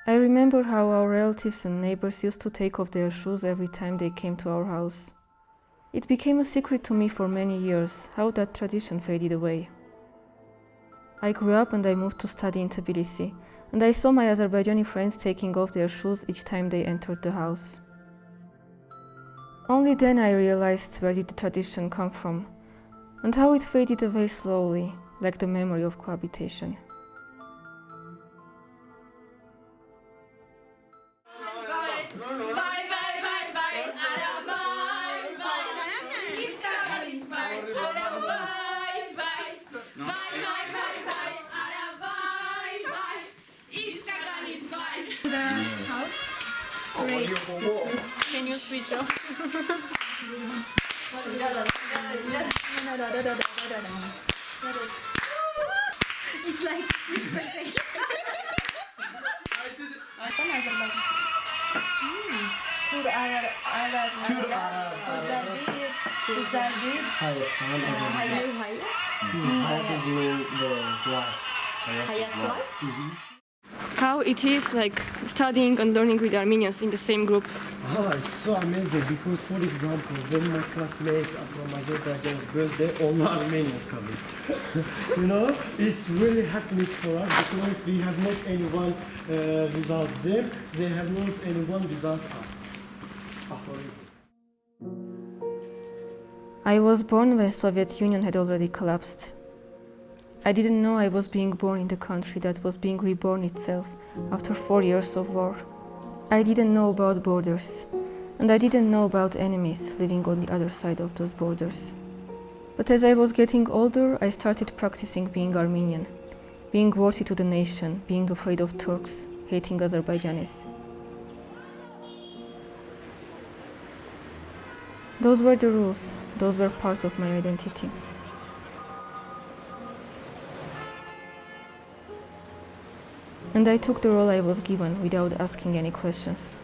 I remember how our relatives and neighbors used to take off their shoes every time they came to our house. It became a secret to me for many years how that tradition faded away. I grew up and I moved to study in Tbilisi, and I saw my Azerbaijani friends taking off their shoes each time they entered the house. Only then I realized where did the tradition come from, and how it faded away slowly, like the memory of cohabitation. Can you switch off? It's like How it is like studying and learning with Armenians in the same group? It's so amazing because, for example, when my classmates are from Azerbaijan's birthday, all Armenians coming. You know, it's really happiness for us because we have not anyone without them, they have not anyone without us. I was born when Soviet Union had already collapsed. I didn't know I was being born in the country that was being reborn itself after 4 years of war. I didn't know about borders, and I didn't know about enemies living on the other side of those borders. But as I was getting older, I started practicing being Armenian, being worthy to the nation, being afraid of Turks, hating Azerbaijanis. Those were the rules, those were part of my identity. And I took the role I was given without asking any questions.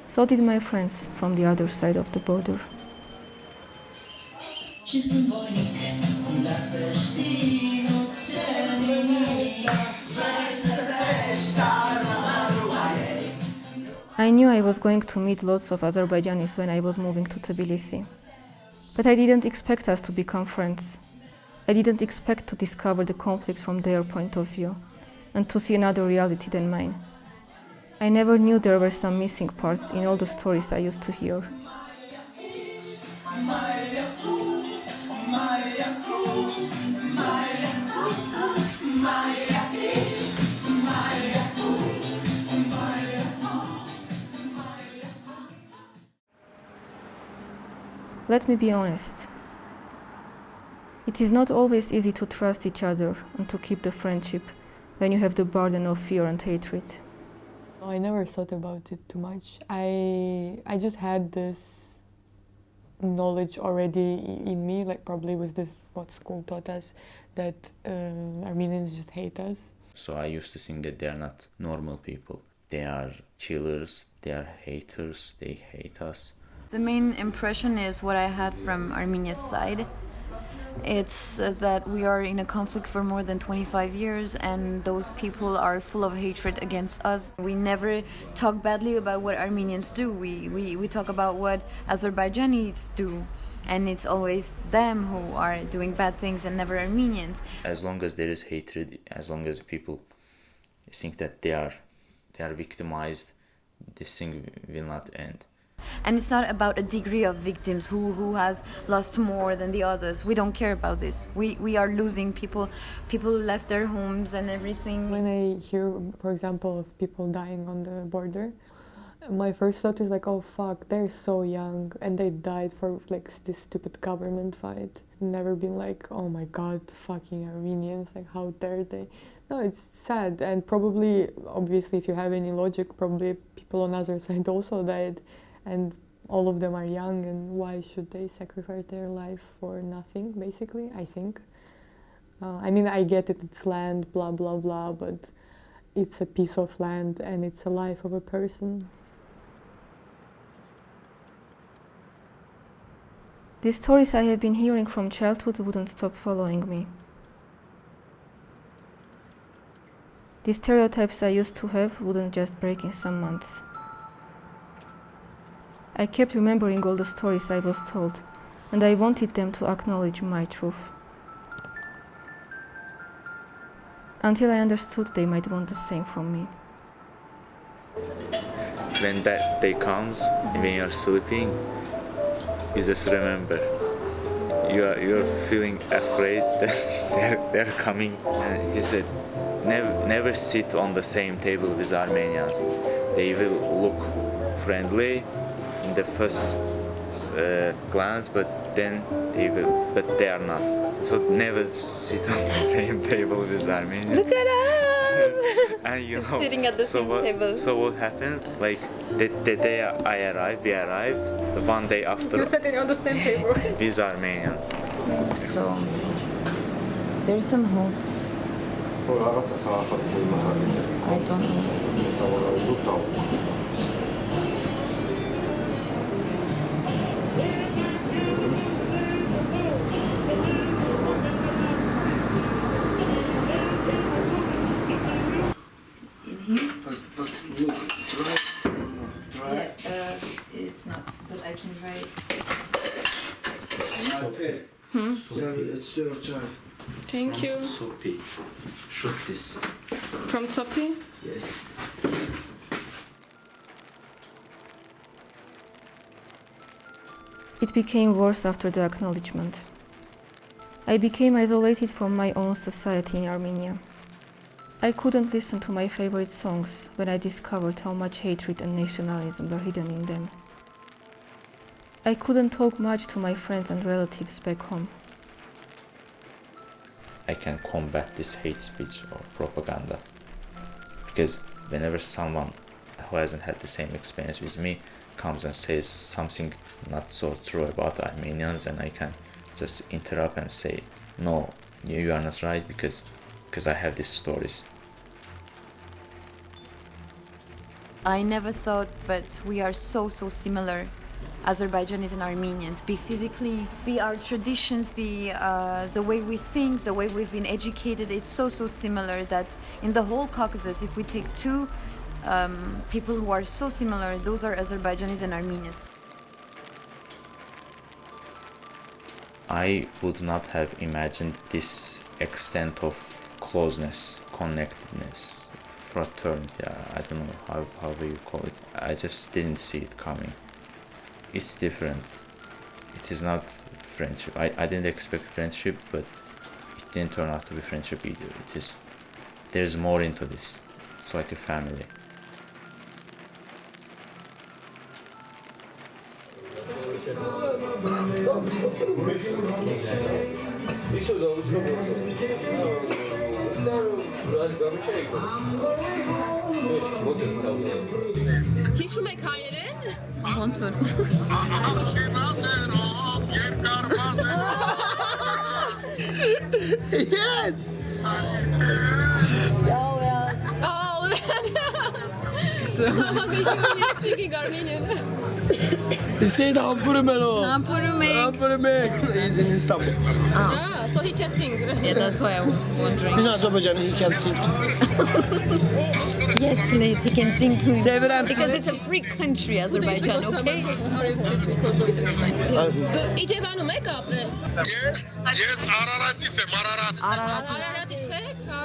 So did my friends from the other side of the border. I knew I was going to meet lots of Azerbaijanis when I was moving to Tbilisi. But I didn't expect us to become friends. I didn't expect to discover the conflict from their point of view and to see another reality than mine. I never knew there were some missing parts in all the stories I used to hear. Let me be honest. It is not always easy to trust each other and to keep the friendship when you have the burden of fear and hatred. I never thought about it too much. I just had this knowledge already in me, like probably was this what school taught us, that Armenians just hate us. So I used to think that they are not normal people. They are killers, they are haters, they hate us. the main impression is what I had from Armenia's side. It's that we are in a conflict for more than 25 years and those people are full of hatred against us. We never talk badly about what Armenians do. We talk about what Azerbaijanis do, and it's always them who are doing bad things and never Armenians. As long as there is hatred, as long as people think that they are victimized, this thing will not end. And it's not about a degree of victims who has lost more than the others. We don't care about this. We are losing people left their homes and everything. When I hear, for example, of people dying on the border, my first thought is like, oh fuck, they're so young and they died for like this stupid government fight. Never been like, oh my god, fucking Armenians, like how dare they. No, it's sad, and probably, obviously, if you have any logic, probably people on other side also died, and all of them are young, and why should they sacrifice their life for nothing, basically, I think. I mean, I get it, it's land, blah, blah, blah, but it's a piece of land and it's a life of a person. The stories I have been hearing from childhood wouldn't stop following me. The stereotypes I used to have wouldn't just break in some months. I kept remembering all the stories I was told, and I wanted them to acknowledge my truth. Until I understood they might want the same from me. When that day comes, when you're sleeping, you just remember. You're feeling afraid that they're coming. And he said, never sit on the same table with Armenians. They will look friendly in the first glance, but then they are not. So never sit on the same table with Armenians. Look at us! And you know, Sitting at the same table. So what happened? Like the day we arrived, the one day after. You're sitting on the same table. With Armenians. So there's some hope. I don't know. It's not, but I can try it. It's your chai. Thank you. Sopi. Shoot this. From Topi? Yes. It became worse after the acknowledgement. I became isolated from my own society in Armenia. I couldn't listen to my favorite songs when I discovered how much hatred and nationalism were hidden in them. I couldn't talk much to my friends and relatives back home. I can combat this hate speech or propaganda because whenever someone who hasn't had the same experience with me comes and says something not so true about Armenians, and I can just interrupt and say, no, you are not right because I have these stories. I never thought, but we are so similar, Azerbaijanis and Armenians. Be physically, be our traditions, be the way we think, the way we've been educated. It's so similar that in the whole Caucasus, if we take two people who are so similar, those are Azerbaijanis and Armenians. I would not have imagined this extent of closeness, connectedness, fraternity. I don't know how do you call it. I just didn't see it coming. It's different. It is not friendship. I didn't expect friendship, but it didn't turn out to be friendship either. There's more into this. It's like a family. Հիշում եք հայերեն։ Ոնց որ Yes! Oh, someone making me singing Armenian. He said Hampurumek. Hampurumek. He's in Istanbul. Ah, so he can sing. Yeah, that's why I was wondering. In Azerbaijan, he can sing too. Yes, please, he can sing too. Severim Because sizi. it's a free country, Azerbaijan, okay? Իջևանում եք ապրել։ Yes, Araratից եմ, Ararat։ Արարատից եք, հա։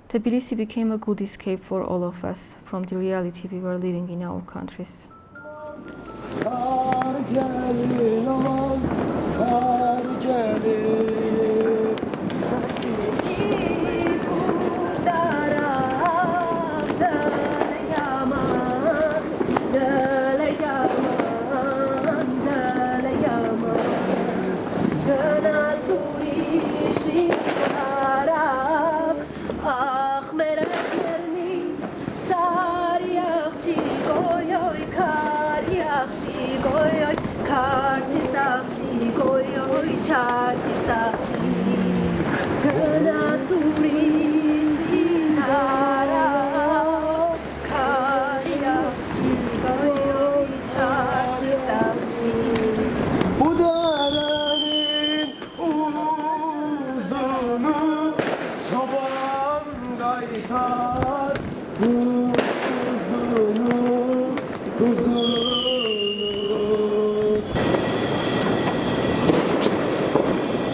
Tbilisi became a good escape for all of us from the reality we were living in our countries. Sar gelin aman, sar gelin. Bu derenin uzunu çoban kaytar, uzunu.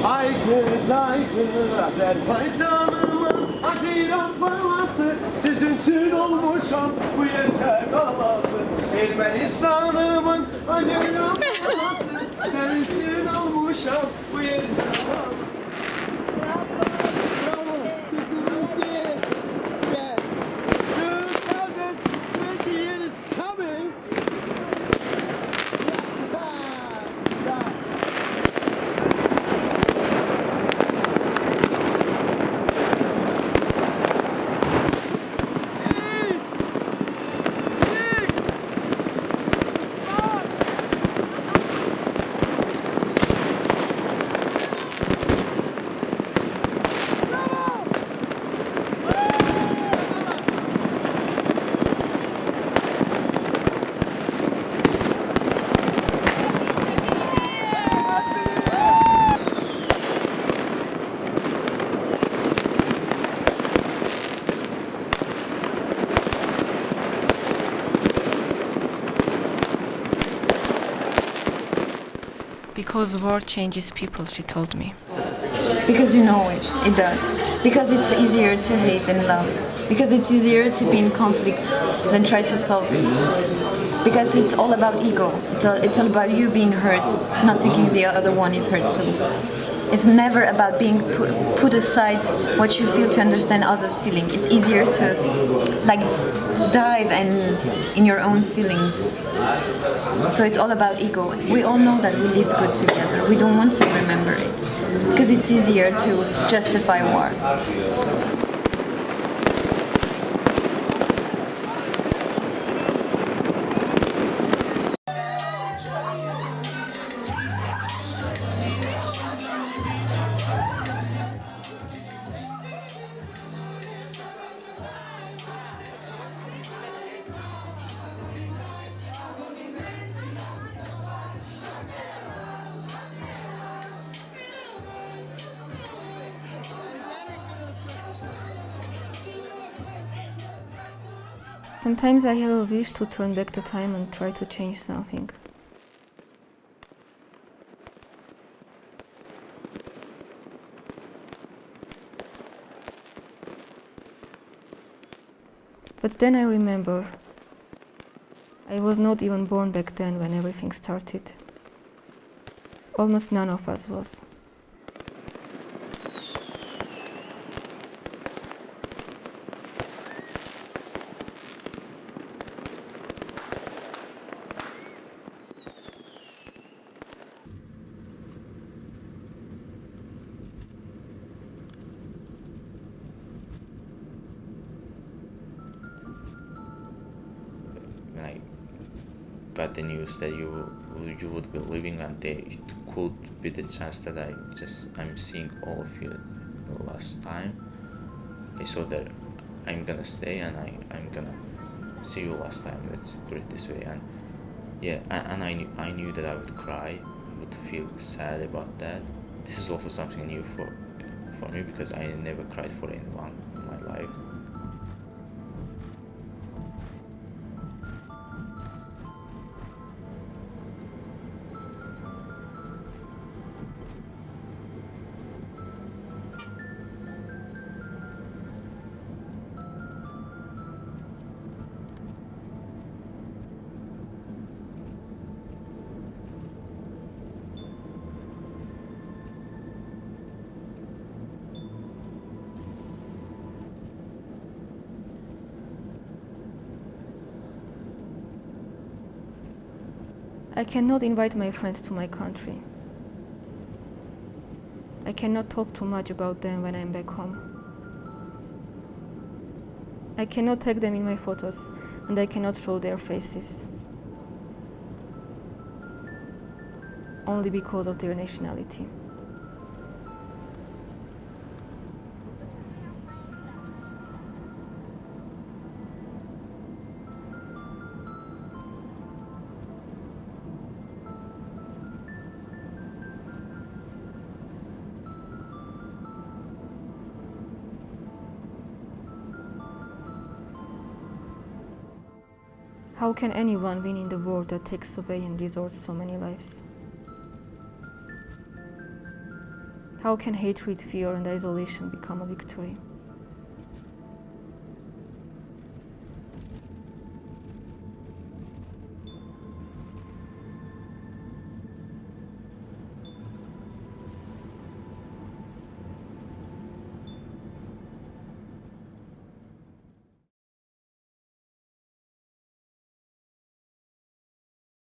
Ay kız Azerbaycanımın Haziran balası, sizin için olmuşam bu yeter kalası. Ermenistanımın Haziran balası, senin için olmuşam bu yeter kalası. Bravo, Tbilisi. Yes, 2020 years coming. Because war changes people, she told me. Because you know it does. Because it's easier to hate than love. Because it's easier to be in conflict than try to solve it. Because it's all about ego. It's all about you being hurt, not thinking the other one is hurt too. It's never about being put aside what you feel to understand others' feeling. It's easier to dive in your own feelings. So it's all about ego. We all know that we lived good together. We don't want to remember it because it's easier to justify war. Sometimes I have a wish to turn back the time and try to change something. But then I remember, I was not even born back then when everything started. Almost none of us was. When I got the news that you would be leaving, and it could be the chance that I'm seeing all of you the last time, I saw that I'm gonna stay and I'm gonna see you last time. Let's put it this way. And yeah, and I knew that I would cry, I would feel sad about that. This is also something new for me because I never cried for anyone in my life. I cannot invite my friends to my country. I cannot talk too much about them when I'm back home. I cannot tag them in my photos, and I cannot show their faces. Only because of their nationality. How can anyone win in the war that takes away and resorts so many lives? How can hatred, fear, and isolation become a victory?